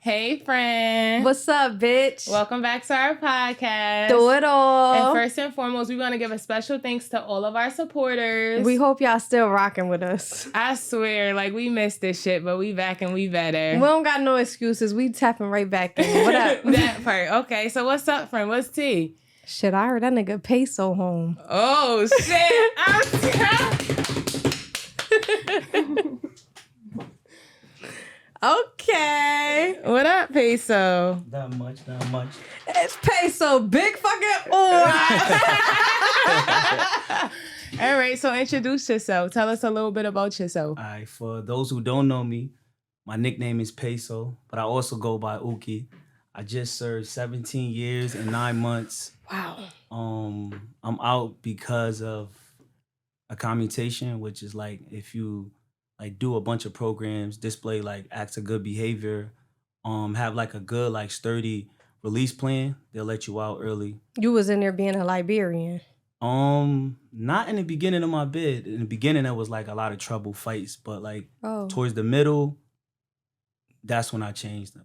Hey, friend. What's up, bitch? Welcome back to our podcast. Do it all. And first and foremost, we want to give a special thanks to all of our supporters. We hope y'all still rocking with us. I swear, like, we missed this shit, but we back and we better. We don't got no excuses. We tapping right back in. What up? That part. Okay, so what's up, friend? What's tea? Shit, I heard that nigga Payso home. Oh, shit. Okay. What up, Payso? Not much. It's Payso. Big fucking All right, so introduce yourself. Tell us a little bit about yourself. All right, for those who don't know me, my nickname is Payso, but I also go by Uki. I just served 17 years and 9 months. Wow. I'm out because of a commutation, which is like if you like do a bunch of programs, display like acts of good behavior, have like a good like sturdy release plan, they'll let you out early. You was in there being a Liberian. Not in the beginning of my bid. In the beginning, there was like a lot of trouble fights, but like towards the middle, that's when I changed.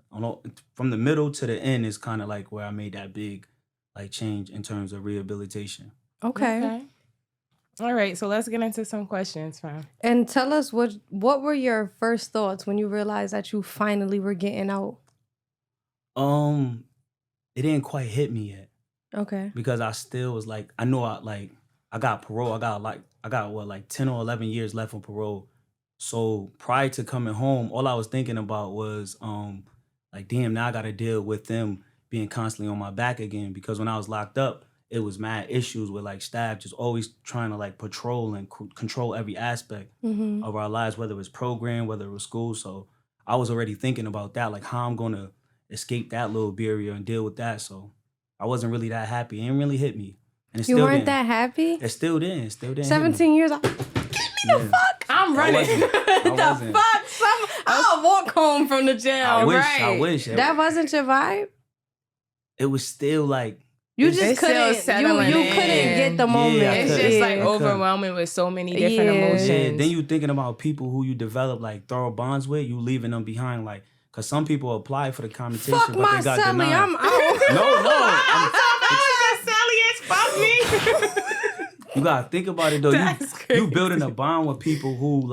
From the middle to the end is kind of like where I made that big like change in terms of rehabilitation. Okay. All right, so let's get into some questions, fam. And tell us what were your first thoughts when you realized that you finally were getting out? It didn't quite hit me yet. Okay. Because I still was like, I got parole. I got 10 or 11 years left on parole. So prior to coming home, all I was thinking about was like, damn, now I got to deal with them being constantly on my back again. Because when I was locked up, it was mad issues with like staff just always trying to like patrol and control every aspect of our lives, whether it was program, whether it was school. So I was already thinking about that, like how I'm going to escape that little barrier and deal with that. So I wasn't really that happy. It didn't really hit me. And it You still weren't didn't. that happy? It still didn't. 17 years. Give me the fuck. I'm running. The fuck? I'll walk home from the jail. I wish. That wasn't your vibe? It was still like, You just couldn't. You couldn't get the moment. It's just like overwhelming with so many different emotions. Yeah, then you thinking about people who you develop like thorough bonds with, you leaving them behind like, cause some people apply for the commutation, Fuck but my they got Sally, denied. I'm out. Sally, fuck me. You gotta think about it though. You building a bond with people who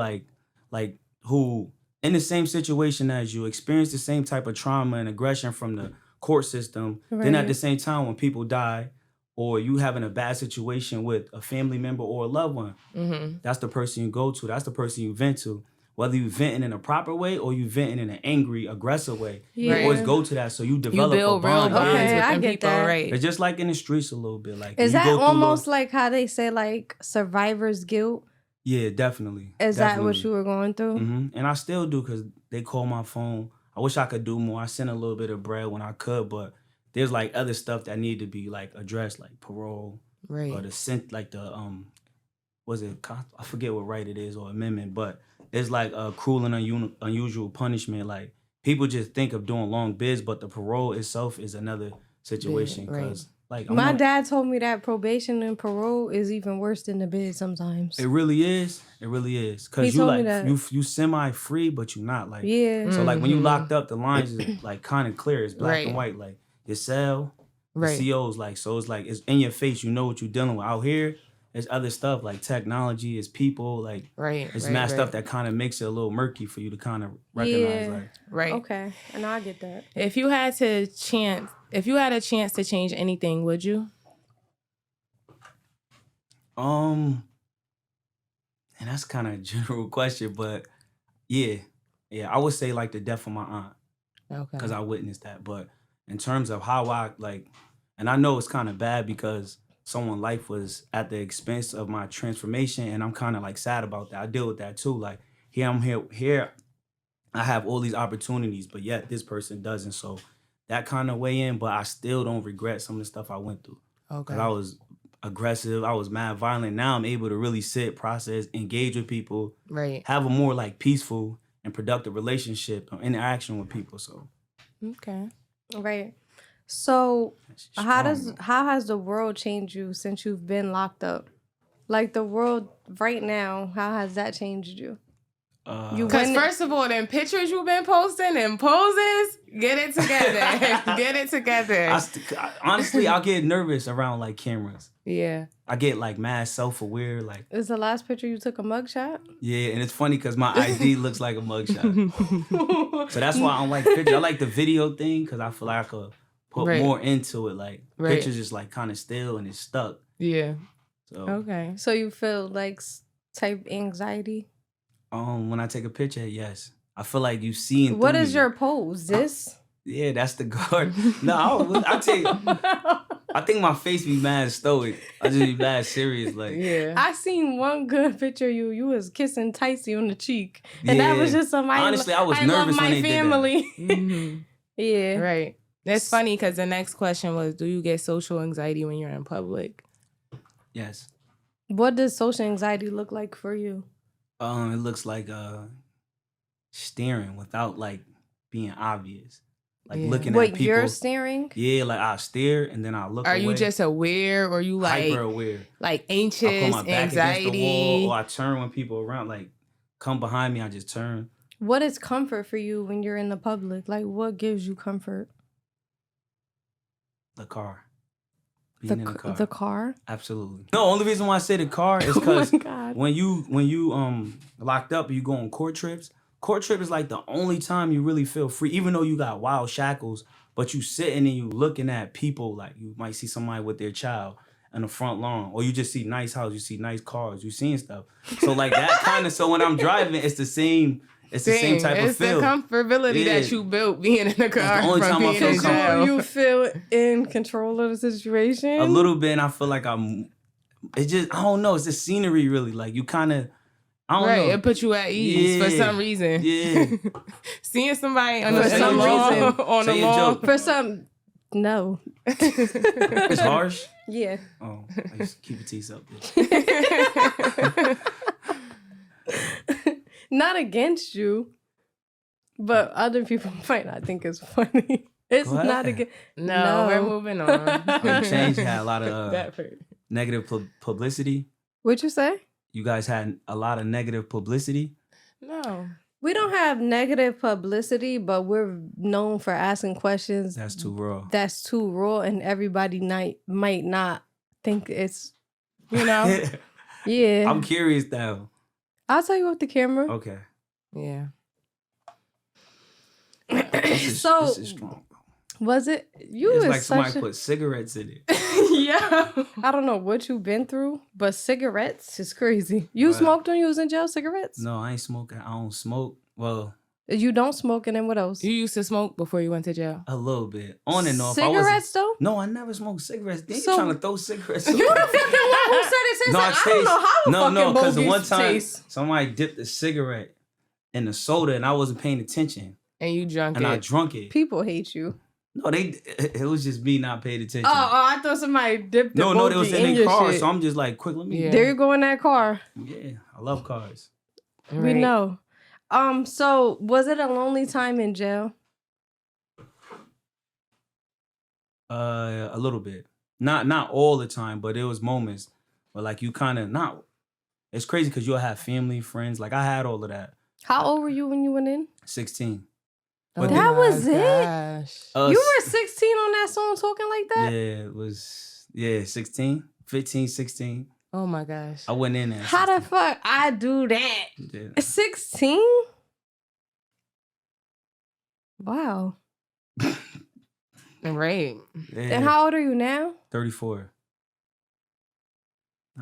who in the same situation as you, experience the same type of trauma and aggression from the court system. Right. Then at the same time, when people die, or you having a bad situation with a family member or a loved one, that's the person you go to. That's the person you vent to. Whether you venting in a proper way or you venting in an angry, aggressive way, you always go to that. So you develop a bond. Okay, I get that. Right. It's just like in the streets a little bit. Like is that almost like how they say like survivor's guilt? Yeah, definitely. Is that what you were going through? And I still do because they call my phone. I wish I could do more. I sent a little bit of bread when I could, but there's like other stuff that need to be like addressed, like parole, right? Or I forget what right it is or amendment, but it's like a cruel and unusual punishment. Like people just think of doing long bids, but the parole itself is another situation. Because like my dad told me that probation and parole is even worse than the bid sometimes. It really is. It really is. Because you semi-free, but you're not like. Yeah. So like when you locked up, the lines is like kind of clear. It's black and white. Like your cell, the CO's like, so it's like it's in your face. You know what you're dealing with. Out here, there's other stuff like technology, it's people, like it's mad stuff that kind of makes it a little murky for you to kind of recognize. Like, okay, and I get that. If you had a chance to change anything, would you? And that's kind of a general question, but yeah, I would say like the death of my aunt, because I witnessed that. But in terms of how I like, and I know it's kind of bad because someone's life was at the expense of my transformation, and I'm kind of like sad about that. I deal with that too. Like I'm here, I have all these opportunities, but yet this person doesn't. So that kind of weigh in, but I still don't regret some of the stuff I went through. Okay. 'Cause I was aggressive, I was mad violent. Now I'm able to really sit, process, engage with people, have a more like peaceful and productive relationship or interaction with people. So okay, right. So how has the world changed you since you've been locked up? Like the world right now, how has that changed you? You Because win it. first of all, them pictures you've been posting and poses, get it together. Get it together. Honestly, I'll get nervous around like cameras. Yeah. I get like mad self-aware. Like, Is the last picture you took a mugshot? yeah, and it's funny because my ID looks like a mugshot. So that's why I don't like pictures. I like the video thing because I feel like I could put more into it. Like pictures is like kind of still and it's stuck. Yeah. So Okay. So you feel like type anxiety? when I take a picture, yes. I feel like you seeing What through is me. your pose? This? Yeah, that's the guard. No, I think my face be mad stoic. I just be mad serious. Like, Yeah. I seen one good picture of you. You was kissing Ticey on the cheek. And that was just somebody. Honestly, I was love nervous my when they family. did that. Mhm. Yeah. Right. That's funny because the next question was, do you get social anxiety when you're in public? Yes. What does social anxiety look like for you? It looks like staring without like being obvious. Like looking at people. You're staring? Yeah, like I stare and then I look Are away. you just aware or you like hyper aware? Like I anxious, put my back anxiety? against the wall, or I turn when people around like come behind me. I just turn. What is comfort for you when you're in the public? Like, what gives you comfort? The car. Being in the car. The car? Absolutely. No, only reason why I say the car is because when you locked up, you go on court trips. Court trip is like the only time you really feel free, even though you got wild shackles. But you sitting and you looking at people, like you might see somebody with their child in the front lawn, or you just see nice houses, you see nice cars, you seeing stuff. So like that kind of. So when I'm driving, it's the same. It's the same type of feel. It's the comfortability that you built being in the car. That's the only time I feel comfortable. You feel in control of the situation? A little bit, and I feel like it's just, I don't know, it's the scenery really. Like you kind of, I don't know. It puts you at ease for some reason. Yeah. Seeing somebody on For the some reason. on the lawn. For some, no. It's harsh? Yeah. Oh, I just keep your teeth up. Not against you, but other people might not think it's funny. It's not against. No, we're moving on. Change had a lot of negative publicity. What'd you say? You guys had a lot of negative publicity. No. We don't have negative publicity, but we're known for asking questions. That's too raw. That's too raw, and everybody might not think it's, you know. Yeah. I'm curious though. I'll tell you off the camera. Okay. Yeah. This is strong. Was it? It's like somebody put cigarettes in it. Yeah. I don't know what you've been through, but cigarettes is crazy. You smoked when you was in jail, cigarettes? No, I ain't smoking. I don't smoke. Well, you don't smoke, and then what else? You used to smoke before you went to jail? A little bit. On and off. Cigarettes, though? No, I never smoked cigarettes. Then you trying to throw cigarettes. You the fucking one who said it tastes like, I don't know how the fucking because the one bogeys time taste. somebody dipped a cigarette in the soda and I wasn't paying attention. And you drank it. And I drunk it. People hate you. No, it was just me not paying attention. Oh, I thought somebody dipped the No, they was in their car, shit. so I'm just like, quick, let me. Yeah. There you go in that car. Yeah, I love cars. Right. We know. So was it a lonely time in jail? A little bit. Not all the time, but there was moments where like you kind of not. It's crazy because you'll have family, friends. Like I had all of that. How old were you when you went in? 16. Oh, that was gosh. it? You were 16 on that song talking like that? Yeah, it was 16, 15, 16. Oh my gosh. I went in there. How the fuck I do that? Yeah. 16? Wow. Right. Yeah. And how old are you now? 34.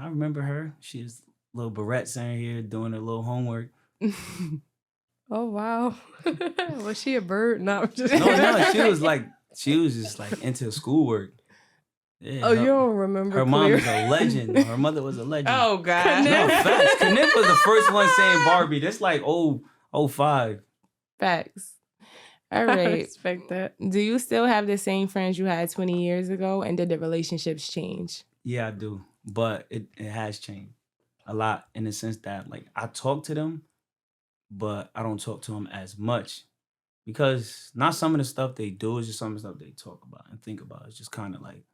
I remember her. She was little barrettes in here doing her little homework. Oh wow. Was she a bird? No, just No, she was just like into schoolwork. Yeah, oh, you don't remember? Her mom is a legend. Her mother was a legend. Oh God. No, facts. Kniff was the first one saying Barbie. That's like 05. Facts. All I right. respect that. Do you still have the same friends you had 20 years ago? And did the relationships change? Yeah, I do. But it has changed a lot in the sense that like I talk to them, but I don't talk to them as much because not some of the stuff they do is just some of the stuff they talk about and think about. It's just kind of like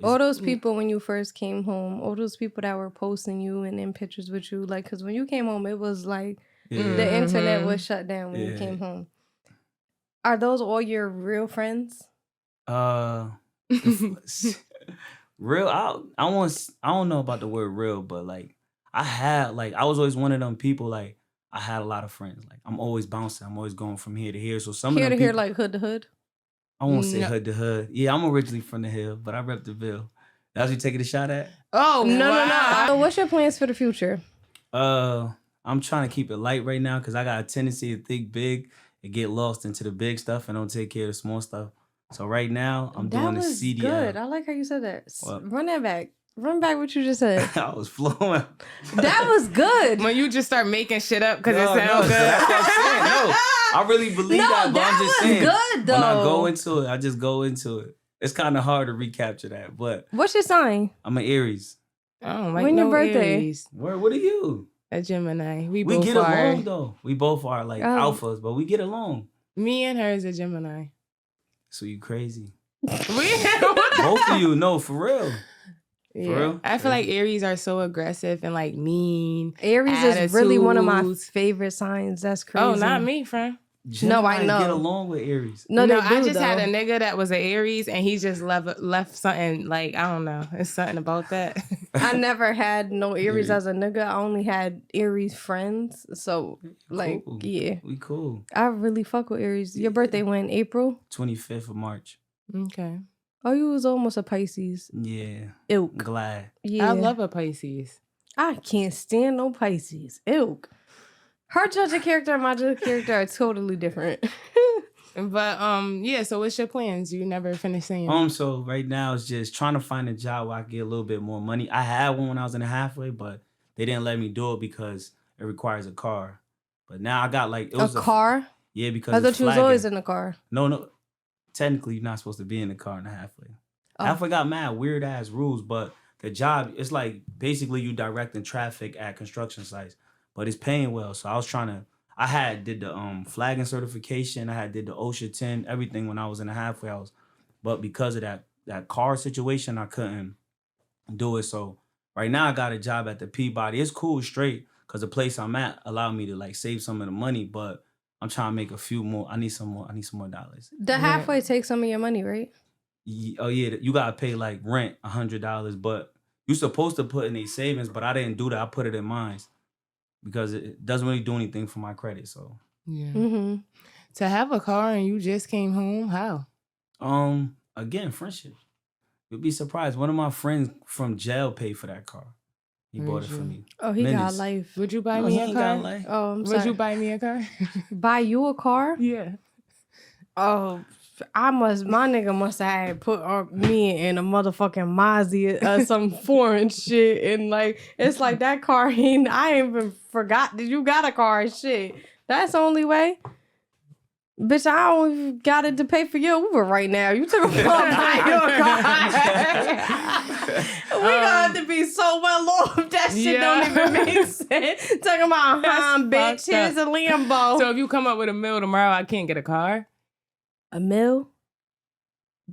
all those people when you first came home, all those people that were posting you and in pictures with you, like, because when you came home, it was like The internet was shut down when you came home. Are those all your real friends? Real. I don't know about the word real, but like I was always one of them people. Like I had a lot of friends. Like I'm always bouncing. I'm always going from here to here. So some here of them to here, people, like hood to hood. I won't say hood to hood. Yeah, I'm originally from the hill, but I rep the Ville. That's what you taking a shot at? Oh no. So what's your plans for the future? I'm trying to keep it light right now because I got a tendency to think big and get lost into the big stuff and don't take care of the small stuff. So right now I'm doing the CDL. Good. I like how you said that. What? Run that back. Run back what you just said. I was flowing. That was good. When you just start making shit up because it sounds good. That's what I'm saying. No, I really believe that, but I'm just saying. Good though. When I go into it, I just go into it. It's kind of hard to recapture that, but what's your sign? I'm an Aries. I don't like when no your birthday? Aries. What are you? A Gemini. We We both get are. along though. We both are like alphas, but we get along. Me and her is a Gemini. So you crazy? Both Both of you, no, for real. Yeah. For real? I feel like Aries are so aggressive and like mean. Aries is really one of my attitudes. favorite signs. That's crazy. Oh, not me, friend. Gemini I know. Get along with Aries. No, No, they do, I just had though. a nigga that was an Aries and he just left something like, I don't know. It's something about that. I never had no Aries Yeah. as a nigga. I only had Aries friends. So, like, Cool. yeah. We cool. I really fuck with Aries. Your birthday when? April? 25th of March. Okay. Oh, you was almost a Pisces. Yeah. Ilk. Glad. Yeah. I love a Pisces. I can't stand no Pisces. Ilk. Her judging character and my judging character are totally different. But yeah, so what's your plans? You never finished saying. So right now it's just trying to find a job where I get a little bit more money. I had one when I was in the halfway, but they didn't let me do it because it requires a car. But now I got like A car? Yeah, because I it's thought you was flagging. always in the car. No. Technically, you're not supposed to be in the car in the halfway. Oh. Halfway got mad weird ass rules, but the job it's like basically you directing traffic at construction sites, but it's paying well. So I did the flagging certification. I did the OSHA 10, everything when I was in the halfway house, but because of that car situation, I couldn't do it. So right now I got a job at the Peabody. It's cool, straight, because the place I'm at allowed me to like save some of the money, but I'm trying to make a few more. I need some more dollars. The halfway takes some of your money, right? Oh yeah, you gotta pay like rent $100, but you're supposed to put in these savings, but I didn't do that. I put it in mine because it doesn't really do anything for my credit. So Yeah. Mm-hmm. To have a car and you just came home, how? Again, friendship. You'll be surprised. One of my friends from jail paid for that car. He bought it for me. Oh, he got Menace. life. Would you buy No, me he a ain't car? got life. Oh, I'm Would sorry. you buy me a car? Buy you a car? Yeah. Oh, my nigga must have had put me in a motherfucking Mazda or some foreign shit. And like, it's like that car, I ain't even forgot that you got a car and shit. That's the only way. Bitch, I don't even got it to pay for your Uber right now. You took a buy your car. We gonna have to be so well off. That shit don't even make sense. Talking about, bitch, here's a Lambo. So if you come up with $1 million tomorrow, I can't get a car? A mil?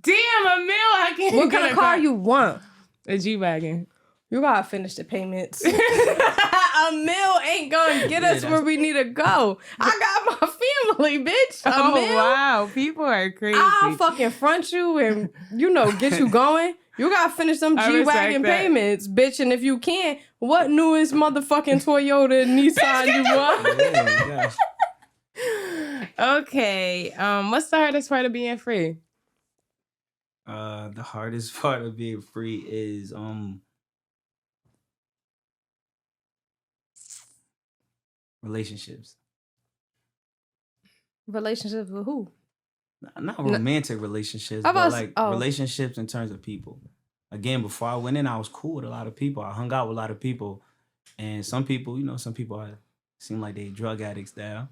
Damn, $1 million, I can't What get kind a of car you want? A G-Wagon. You gotta finish the payments. A mil ain't gonna get us where we need to go. I got my family, bitch. A mil? Wow, people are crazy. I'll fucking front you and, get you going. You gotta finish them I respect G-Wagon that. payments, bitch. And if you can't, what newest motherfucking Toyota Nissan you want? Yeah, gosh. Okay, what's the hardest part of being free? The hardest part of being free is relationships. Relationships with who? Not romantic relationships, How but about- like oh. relationships in terms of people. Again, before I went in, I was cool with a lot of people. I hung out with a lot of people. And some people, some people seem like they drug addicts now.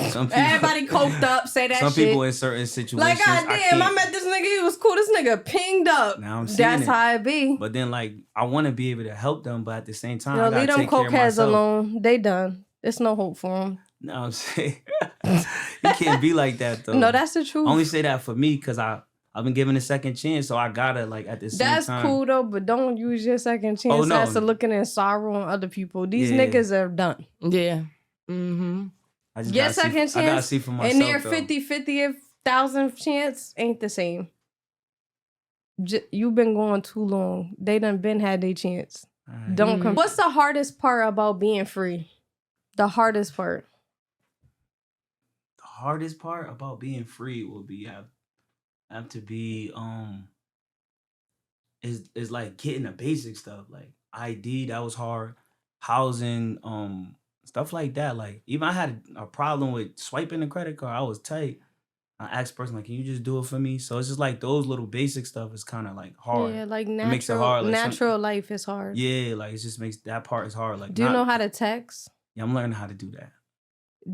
Some people, Everybody coked up, say that some shit. people in certain situations. Like, goddamn, I met this nigga, he was cool. This nigga pinged up. Now I'm seeing That's it. how it be. But then, like, I want to be able to help them, but at the same time, I Yo, gotta leave them take care of cokeheads myself. alone. They done. There's no hope for them. No, I'm saying you can't be like that though. No, that's the truth. I only say that for me because I've been given a second chance, so I gotta like at the same That's time. cool though, but don't use your second chance Oh, no. as to looking at sorrow on other people. These Yeah. niggas are done. Yeah. Mm-hmm. I just Get second chance. I gotta see for myself. And their 50,000th chance ain't the same. You've been going too long. They done been had their chance. Right. Don't come. What's the hardest part about being free? The hardest part. The hardest part about being free would be have to be is like getting the basic stuff, like ID. That was hard. Housing, stuff like that. Like even I had a problem with swiping the credit card. I was tight. I asked the person, like, can you just do it for me? So it's just like those little basic stuff is kind of like hard. Yeah, like natural, it makes it hard. Like natural life is hard. Yeah, like it just makes that part is hard. Like, do you know how to text? Yeah, I'm learning how to do that.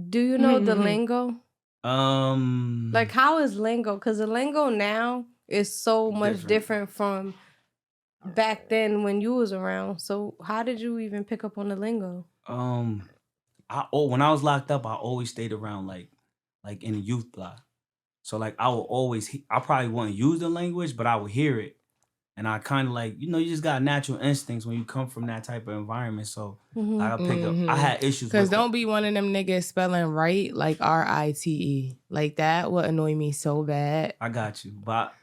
Do you know the lingo? Like how is lingo? Because the lingo now is so much different from back then when you was around. So how did you even pick up on the lingo? When I was locked up, I always stayed around like in the youth block. So like I probably wouldn't use the language, but I would hear it. And I kind of like, you just got natural instincts when you come from that type of environment. So I pick up. I had issues. Because don't be one of them niggas spelling right like RITE. Like that would annoy me so bad. I got you. But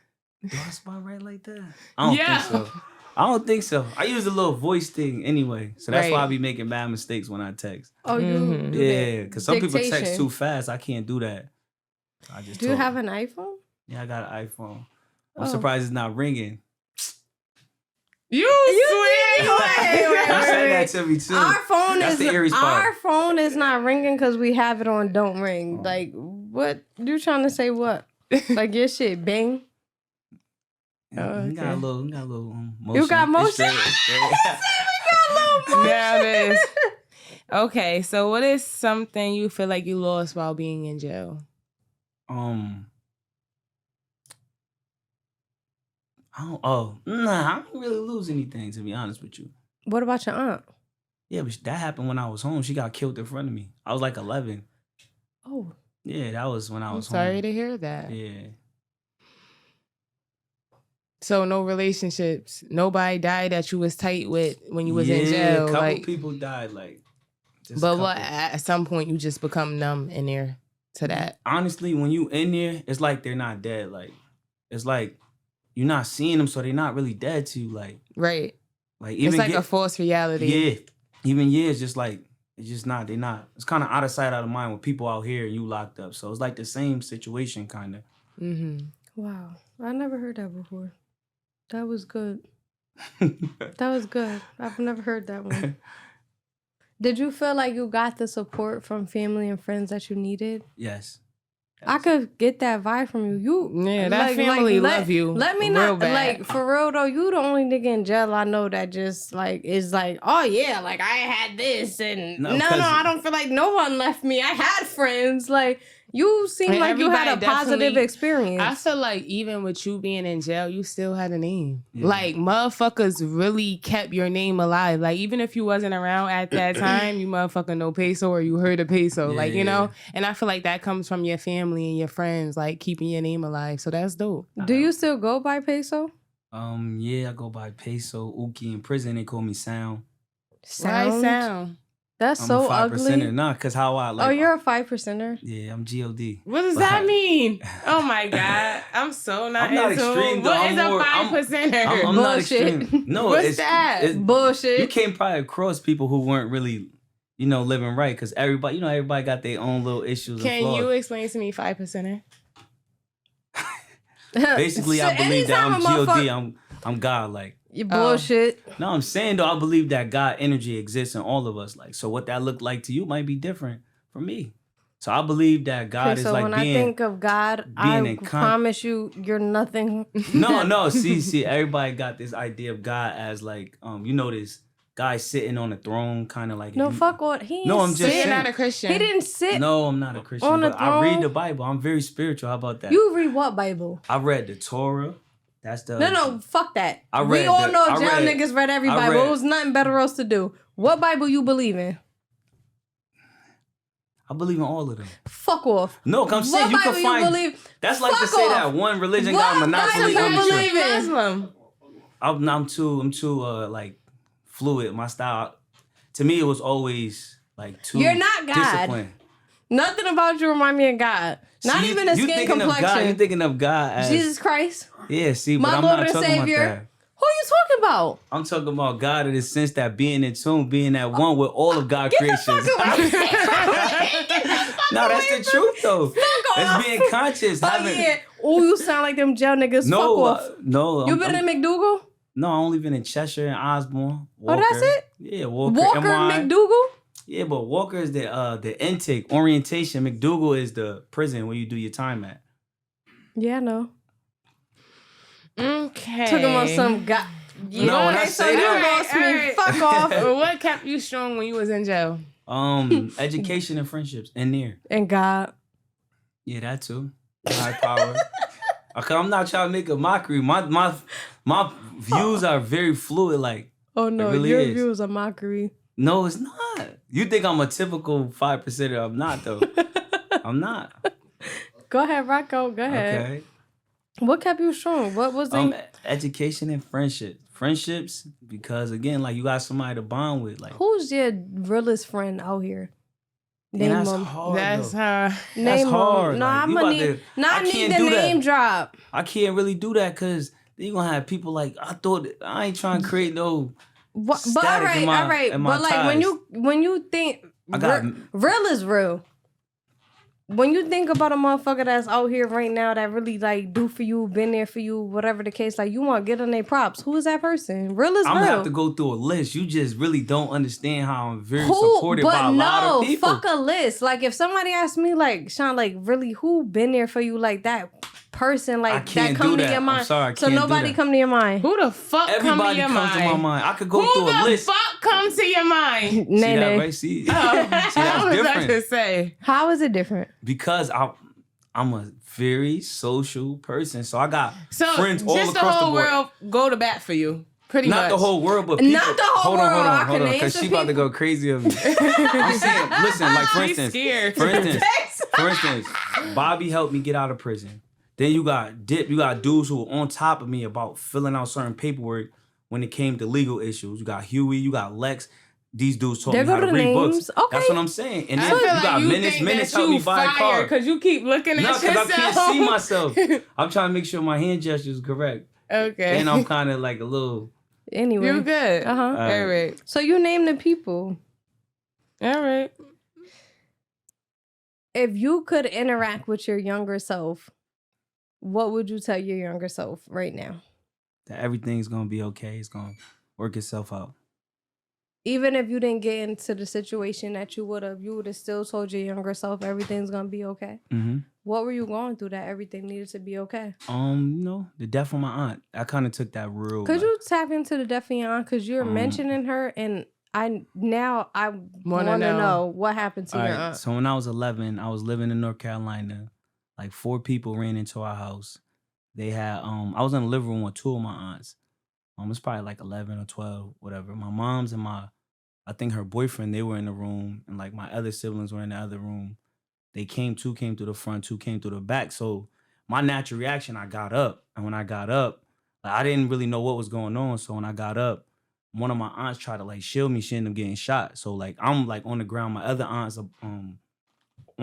do I spell right like that? I don't think so. I don't think so. I use a little voice thing anyway. So that's why I be making bad mistakes when I text. Oh, you do yeah, because some people text too fast. I can't do that. I just do you have an iPhone? Yeah, I got an iPhone. I'm surprised it's not ringing. You swear? You said that to me too. Our phone is not ringing because we have it on don't ring. Like what? You trying to say what? Like your shit bang? You got a little motion. You got motion? Now okay, so what is something you feel like you lost while being in jail? I didn't really lose anything, to be honest with you. What about your aunt? Yeah, but that happened when I was home. She got killed in front of me. I was like 11. Oh. Yeah, that was when I was home. Sorry to hear that. Yeah. So no relationships. Nobody died that you was tight with when you was in jail. A couple people died, like. But what? At some point, you just become numb in there to that. Honestly, when you in there, it's like they're not dead. Like, it's like you're not seeing them, so they're not really dead to you. Like, right. Like even it's like a false reality. Yeah. Even it's just like it's just not. They're not. It's kind of out of sight, out of mind with people out here and you locked up. So it's like the same situation, kind of. Wow, I never heard that before. That was good. That was good. I've never heard that one. Did you feel like you got the support from family and friends that you needed? Yes. I could get that vibe from you. That family love you. Let me not like for real though. You the only nigga in jail I know that just like is like, oh yeah, like I had this and no, I don't feel like no one left me. I had friends. Like you seem like you had a positive experience. I feel like even with you being in jail, you still had a name. Yeah. Like motherfuckers really kept your name alive. Like even if you wasn't around at that time, you motherfucking know Payso or you heard of Payso. Like, you know? And I feel like that comes from your family and your friends, like keeping your name alive. So that's dope. Do you still go by Payso? Yeah, I go by Payso. Uki in prison, they call me Sound. Why Sound? That's so ugly. Nah, because how I like. Oh, you're a 5%er? Yeah, I'm GOD. What does that mean? Oh my God. I'm so not into extreme, though. What is a 5%er? I'm not extreme. No, what's that? It's bullshit. You came probably across people who weren't really, living right because everybody got their own little issues. Can you explain to me 5%er? Basically, I believe that I'm GOD. I'm God, like. You bullshit. No, I'm saying though, I believe that God energy exists in all of us. Like, so what that looked like to you might be different from me. So I believe that God is like being. So when I think of God, I promise you, you're nothing. No. See, everybody got this idea of God as like, this guy sitting on a throne, kind of like. No, fuck what he. No, I'm just saying. You're not a Christian. He didn't sit. No, I'm not a Christian. On a but I read the Bible. I'm very spiritual. How about that? You read what Bible? I read the Torah. That's the no, fuck that. We all know jail niggas read every Bible. It was nothing better else to do. What Bible you believe in? I believe in all of them. Fuck off. No, I'm saying you can find. That's like to say that one religion got monopoly on the believe in? Muslim. I'm too like fluid. My style, to me, it was always like too You're not God. disciplined. Nothing about you remind me of God. Not See, even a skin complexion. You're thinking of God as Jesus Christ. Yeah, see, my but I'm Lord not and talking Savior. about that. Who are you talking about? I'm talking about God in the sense that being in tune, being at one with all of God's creations. Get the fuck away. No, that's the truth though. It's being conscious. Oh, you sound like them jail niggas. No, fuck off. No. You been in McDougal? No, I only been in Cheshire and Osborne. Walker. Oh, that's it? Yeah, Walker. Walker and McDougal? Yeah, but Walker is the intake, orientation. McDougal is the prison where you do your time at. Yeah, I know. Okay. Talking about some guy. Yeah. No, when I say that, all right. Fuck off. What kept you strong when you was in jail? Education and friendships in there. And God. Yeah, that too. High power. Okay, I'm not trying to make a mockery. My views are very fluid. Like, oh no, really your is. views are mockery. No, it's not. You think I'm a typical 5%er? I'm not though. I'm not. Go ahead, Rocco. Go ahead. Okay. What kept you strong? What was education and friendships, because again, like you got somebody to bond with. Like, who's your realest friend out here? Name that's them. Hard. That's her. That's hard. No, like, I'm gonna need. I need the name drop. I can't really do that because you gonna have people like I ain't trying to create no. But all right. But like ties. when you think real is real. When you think about a motherfucker that's out here right now that really like do for you, been there for you, whatever the case, like you want to get on their props. Who is that person? Real is real. I'm gonna have to go through a list. You just really don't understand how I'm very supported by a lot of people. Fuck a list. Like if somebody asked me, like Sean, like really who been there for you, like that person, like that come to your mind. I'm sorry, I so nobody come to your mind. Who the fuck Everybody come to your comes mind? to my mind. I could go through a list. Who the fuck comes to your mind? See that, right? See, that's different. To say. How is it different? Because I'm a very social person, so I got friends all across the board. Just the whole world go to bat for you. Pretty not much. the whole world, but people. Not the whole world. Hold on, because she about to go crazy of me. I'm saying, listen, like for instance, Bobby helped me get out of prison. Then you got dudes who were on top of me about filling out certain paperwork when it came to legal issues. You got Huey, you got Lex. These dudes taught me how to read books. Okay. That's what I'm saying. And then you got Minutes help me buy a car. Because you keep looking at yourself. No, because I can't see myself. I'm trying to make sure my hand gesture is correct. Okay. And I'm kind of like a little... Anyway. You're good. Uh-huh. All right. So you name the people. All right. If you could interact with your younger self, what would you tell your younger self right now? That everything's going to be okay. It's going to work itself out. Even if you didn't get into the situation that you would have still told your younger self everything's going to be okay? Mm-hmm. What were you going through that everything needed to be okay? The death of my aunt. I kind of took that real. Could you tap into the death of your aunt? Because you're mentioning her, and I want to know what happened to your aunt. So when I was 11, I was living in North Carolina. Like 4 people ran into our house. They had I was in the living room with 2 of my aunts. It's probably like 11 or 12, whatever. My mom's and I think her boyfriend, they were in the room, and like my other siblings were in the other room. They came, 2 came through the front, 2 came through the back. So my natural reaction, I got up. And when I got up, like, I didn't really know what was going on. So when I got up, one of my aunts tried to like shield me. She ended up getting shot. So like I'm like on the ground. My other aunt's on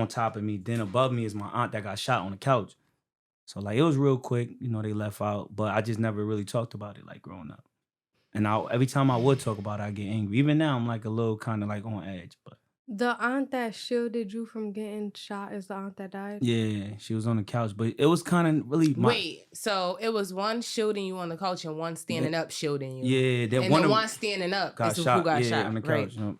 top of me. Then above me is my aunt that got shot on the couch. So like it was real quick. They left out. But I just never really talked about it like growing up. And every time I would talk about it, I get angry. Even now, I'm like a little kind of like on edge. But the aunt that shielded you from getting shot is the aunt that died? Yeah, she was on the couch. But it was kind of really... Wait, so it was one shielding you on the couch and one standing up shielding you. Yeah. And the one standing up is who got shot. On the couch. Right?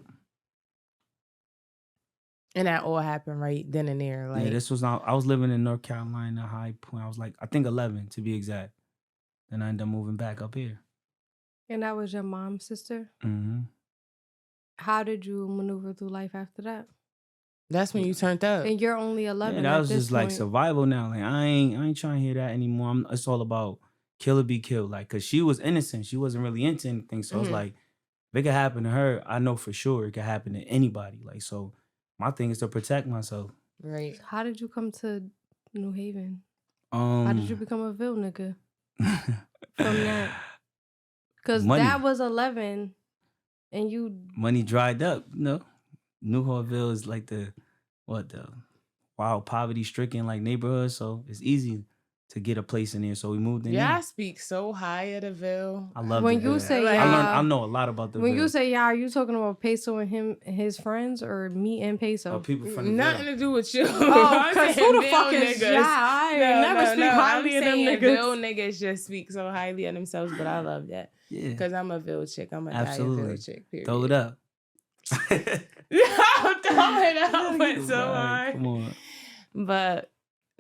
And that all happened right then and there. Like, yeah, I was living in North Carolina, High Point. I was like, I think 11 to be exact. Then I ended up moving back up here. And that was your mom's sister? Mm-hmm. How did you maneuver through life after that? That's when you turned up. And you're only 11. Yeah, that was just like survival now. Like I ain't trying to hear that anymore. It's all about kill or be killed. Like, cause she was innocent. She wasn't really into anything. So it's like, if it could happen to her, I know for sure it could happen to anybody. Like, so my thing is to protect myself. Right. How did you come to New Haven? How did you become a Ville nigga from that? Because that was 11 and you... Money dried up, Newhartville is like the wild poverty stricken like neighborhood, so it's easy to get a place in there. So we moved in. Yeah, I speak so high of the Ville. I love when you say like, I know a lot about the when Ville. you say are you talking about Payso and him and his friends or me and Payso? People from the Nothing Ville. to do with you. Oh, because who the fuck is niggas. I never speak highly of them niggas. Ville niggas just speak so highly of themselves, but I love that. Yeah. Because I'm a Ville chick. I'm a Ville chick, period. Throw it up. Throw it up. It's so hard. Come on. But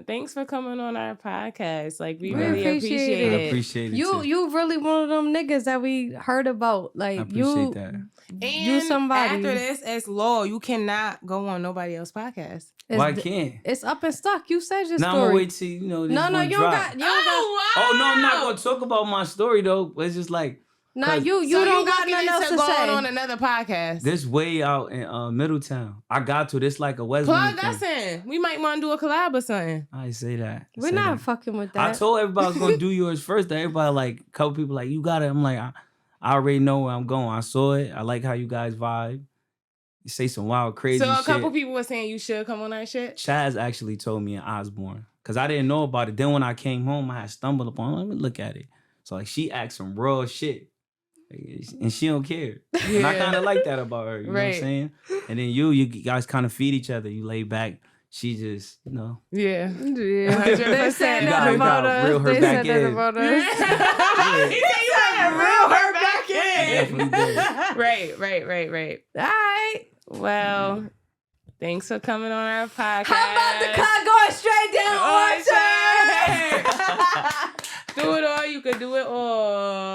thanks for coming on our podcast. Like we Right. really appreciate it. I appreciate it. You really one of them niggas that we heard about. Like I appreciate that. And you somebody. after this, it's law. You cannot go on nobody else's podcast. Why can't? It's up and stuck. You said your Now story. I'm gonna wait till this No, one you don't drop. got. You don't Wow. Oh no, I'm not gonna talk about my story though. It's just like Nah, you So don't you got nothing else to going say. on another podcast. this way out in Middletown. I got to this like a West. Plug us in. We might want to do a collab or something. I say that. We're not fucking with that. I told everybody I was gonna do yours first. Everybody like a couple people like you got it. I'm like I already know where I'm going. I saw it. I like how you guys vibe. You say some wild crazy So a shit. couple people were saying you should come on our shit. Chaz actually told me in Osborne because I didn't know about it. Then when I came home, I had stumbled upon. Let me look at it. So like she asked some raw shit, and she don't care. And I kind of like that about her. You know what I'm saying? And then you guys kind of feed each other. You lay back. She just, you know. Yeah. They said You that gotta about us. reel her They back said that in. about us. He said you had to reel her back in. Definitely did. Right. All right. Well, thanks for coming on our podcast. How about the car going straight down Orchard? Do it all. You could do it all.